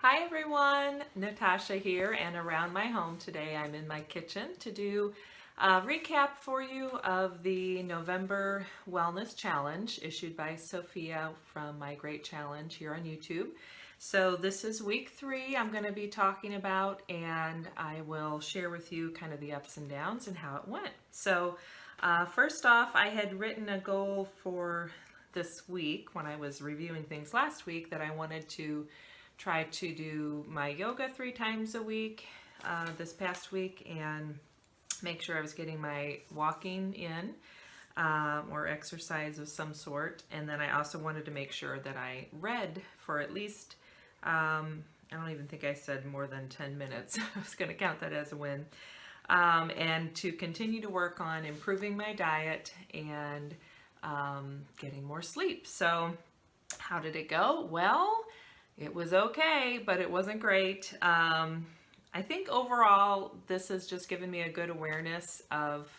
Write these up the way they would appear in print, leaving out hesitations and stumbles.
Hi everyone, Natasha here, and around my home today I'm in my kitchen to do a recap for you of the November Wellness Challenge issued by Sophia from My Great Challenge here on YouTube. So this is week 3 I'm going to be talking about, and I will share with you kind of the ups and downs and how it went. So first off, I had written a goal for this week when I was reviewing things last week that I wanted to try to do my yoga 3 times a week this past week and make sure I was getting my walking in or exercise of some sort. And then I also wanted to make sure that I read for at least, I don't even think I said more than 10 minutes. I was going to count that as a win. And to continue to work on improving my diet and getting more sleep. So how did it go? Well, it was okay, but it wasn't great. I think overall, this has just given me a good awareness of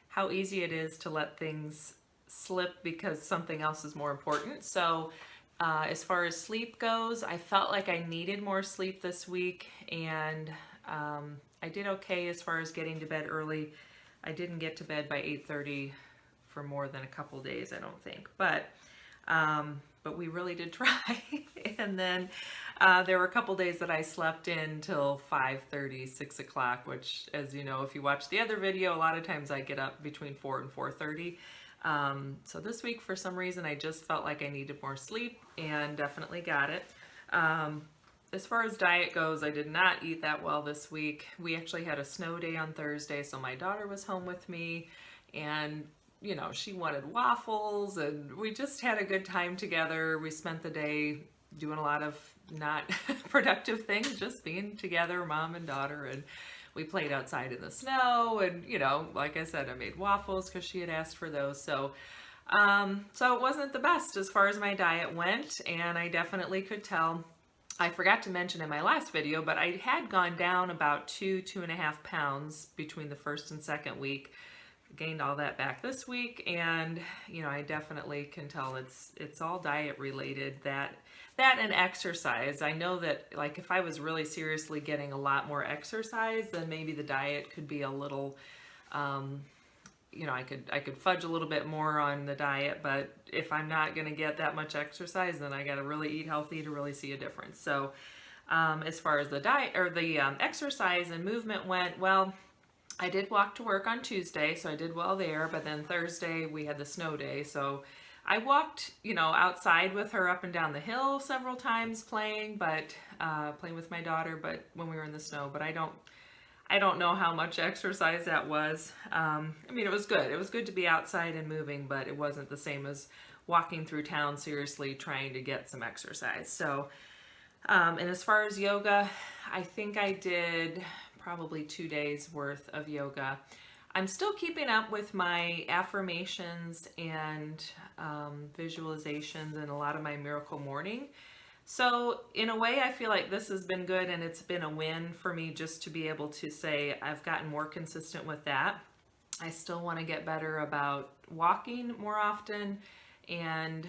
how easy it is to let things slip because something else is more important. So as far as sleep goes, I felt like I needed more sleep this week, and I did okay as far as getting to bed early. I didn't get to bed by 8:30 for more than a couple days, I don't think. But we really did try. And then there were a couple days that I slept in till 5:30, 6 o'clock, which, as you know, if you watch the other video, a lot of times I get up between 4 and 4:30. So this week, for some reason, I just felt like I needed more sleep and definitely got it. As far as diet goes, I did not eat that well this week. We actually had a snow day on Thursday, so my daughter was home with me, and you know, she wanted waffles, and we just had a good time together. We spent the day doing a lot of not productive things, just being together, mom and daughter, and we played outside in the snow, and you know, like I said, I made waffles because she had asked for those. So it wasn't the best as far as my diet went, and I definitely could tell. I forgot to mention in my last video, but I had gone down about 2.5 pounds between the first and second week. Gained all that back this week, and you know, I definitely can tell it's all diet related, that and exercise. I know that, like, if I was really seriously getting a lot more exercise, then maybe the diet could be a little you know, I could fudge a little bit more on the diet, but if I'm not going to get that much exercise, then I got to really eat healthy to really see a difference. So as far as the diet or the exercise and movement went, well, I did walk to work on Tuesday, so I did well there, but then Thursday we had the snow day, so I walked, you know, outside with her up and down the hill several times playing with my daughter, but when we were in the snow, but I don't know how much exercise that was. I mean, it was good. It was good to be outside and moving, but it wasn't the same as walking through town seriously trying to get some exercise. So, and as far as yoga, I think I did probably 2 days worth of yoga. I'm still keeping up with my affirmations and visualizations and a lot of my miracle morning. So in a way, I feel like this has been good, and it's been a win for me just to be able to say I've gotten more consistent with that. I still want to get better about walking more often, and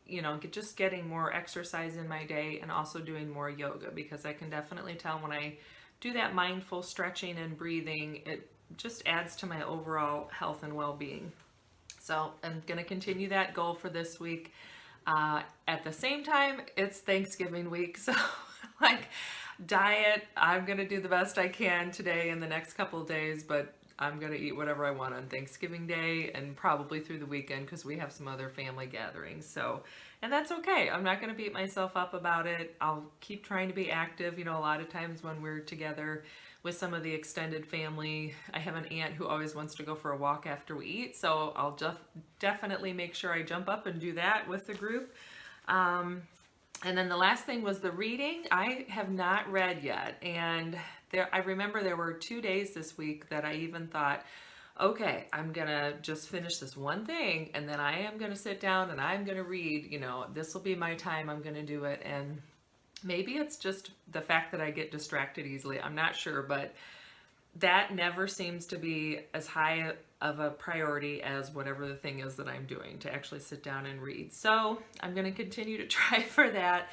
you know, just getting more exercise in my day, and also doing more yoga, because I can definitely tell when I do that mindful stretching and breathing, it just adds to my overall health and well-being. So I'm going to continue that goal for this week. At the same time, it's Thanksgiving week, so like diet, I'm going to do the best I can today and the next couple of days, but I'm going to eat whatever I want on Thanksgiving Day and probably through the weekend because we have some other family gatherings. So, and that's okay. I'm not going to beat myself up about it. I'll keep trying to be active. You know, a lot of times when we're together with some of the extended family, I have an aunt who always wants to go for a walk after we eat. So I'll just definitely make sure I jump up and do that with the group. And then the last thing was the reading. I have not read yet, and I remember there were 2 days this week that I even thought, okay, I'm gonna just finish this one thing, and then I am gonna sit down and I'm gonna read, you know, this will be my time, I'm gonna do it. And maybe it's just the fact that I get distracted easily, I'm not sure, but that never seems to be as high of a priority as whatever the thing is that I'm doing, to actually sit down and read. So I'm going to continue to try for that.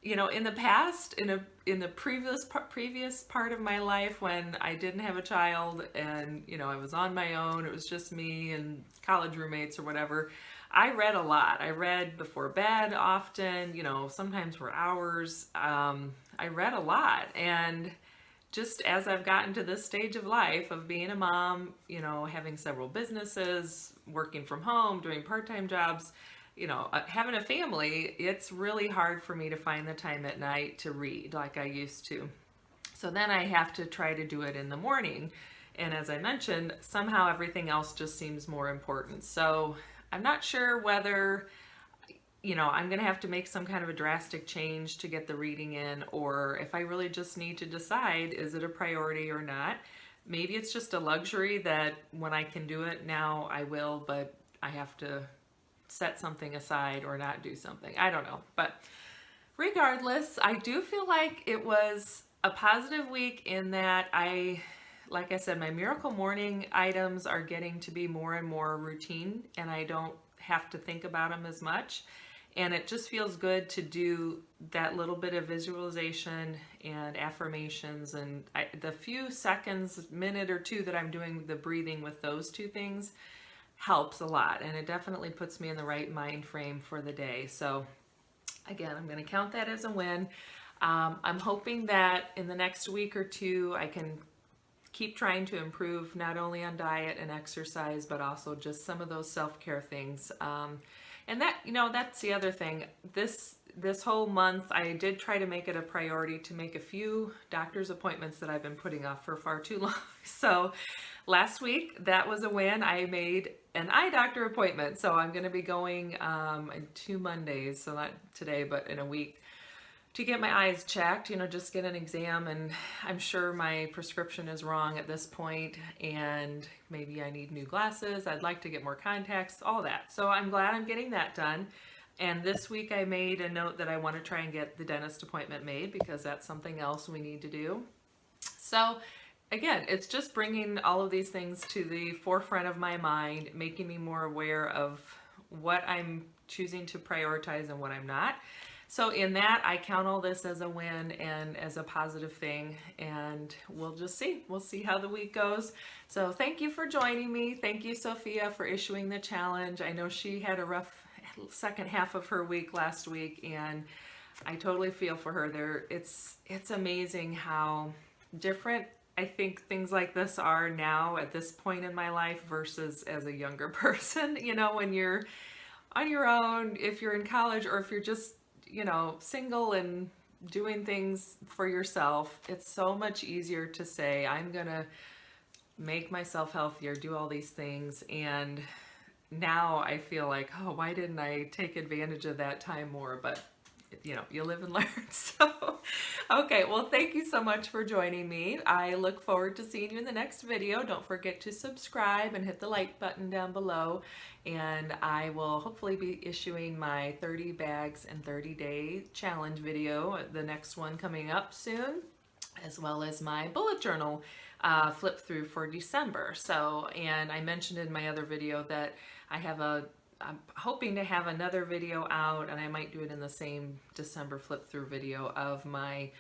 you know, in the past, in the previous part of my life when I didn't have a child and, you know, I was on my own, it was just me and college roommates or whatever, I read a lot. I read before bed often, you know, sometimes for hours. I read a lot. And just as I've gotten to this stage of life of being a mom, you know, having several businesses, working from home, doing part-time jobs, you know, having a family, it's really hard for me to find the time at night to read like I used to. So then I have to try to do it in the morning. And as I mentioned, somehow everything else just seems more important. So I'm not sure whether, you know, I'm going to have to make some kind of a drastic change to get the reading in, or if I really just need to decide, is it a priority or not? Maybe it's just a luxury that when I can do it now, I will, but I have to set something aside or not do something. I don't know. But regardless, I do feel like it was a positive week in that like I said, my Miracle Morning items are getting to be more and more routine, and I don't have to think about them as much. And it just feels good to do that little bit of visualization and affirmations, and the few seconds, minute or two that I'm doing the breathing with those two things helps a lot, and it definitely puts me in the right mind frame for the day. So again, I'm going to count that as a win. I'm hoping that in the next week or two I can keep trying to improve not only on diet and exercise, but also just some of those self-care things. And that, you know, that's the other thing. This whole month, I did try to make it a priority to make a few doctor's appointments that I've been putting off for far too long. So last week, that was a win. I made an eye doctor appointment. So I'm going to be going in 2 Mondays, so not today, but in a week, to get my eyes checked, you know, just get an exam. And I'm sure my prescription is wrong at this point, and maybe I need new glasses. I'd like to get more contacts, all that. So I'm glad I'm getting that done. And this week I made a note that I want to try and get the dentist appointment made, because that's something else we need to do. So again, it's just bringing all of these things to the forefront of my mind, making me more aware of what I'm choosing to prioritize and what I'm not. So in that, I count all this as a win and as a positive thing, and we'll just see. We'll see how the week goes. So thank you for joining me. Thank you, Sophia, for issuing the challenge. I know she had a rough second half of her week last week, and I totally feel for her. It's amazing how different I think things like this are now at this point in my life versus as a younger person. You know, when you're on your own, if you're in college, or if you're just, you know, single and doing things for yourself, it's so much easier to say, I'm gonna make myself healthier, do all these things. And now I feel like, oh, why didn't I take advantage of that time more? But you know, you live and learn. So, okay, well, thank you so much for joining me. I look forward to seeing you in the next video. Don't forget to subscribe and hit the like button down below. And I will hopefully be issuing my 30 bags in 30-day challenge video, the next one coming up soon, as well as my bullet journal flip through for December. So, and I mentioned in my other video that I'm hoping to have another video out, and I might do it in the same December flip through video, of my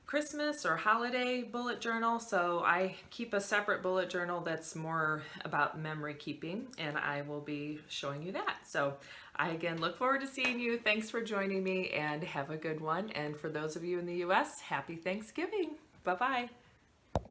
Christmas or holiday bullet journal. So I keep a separate bullet journal that's more about memory keeping, and I will be showing you that. So I again look forward to seeing you. Thanks for joining me, and have a good one. And for those of you in the US, happy Thanksgiving. Bye-bye.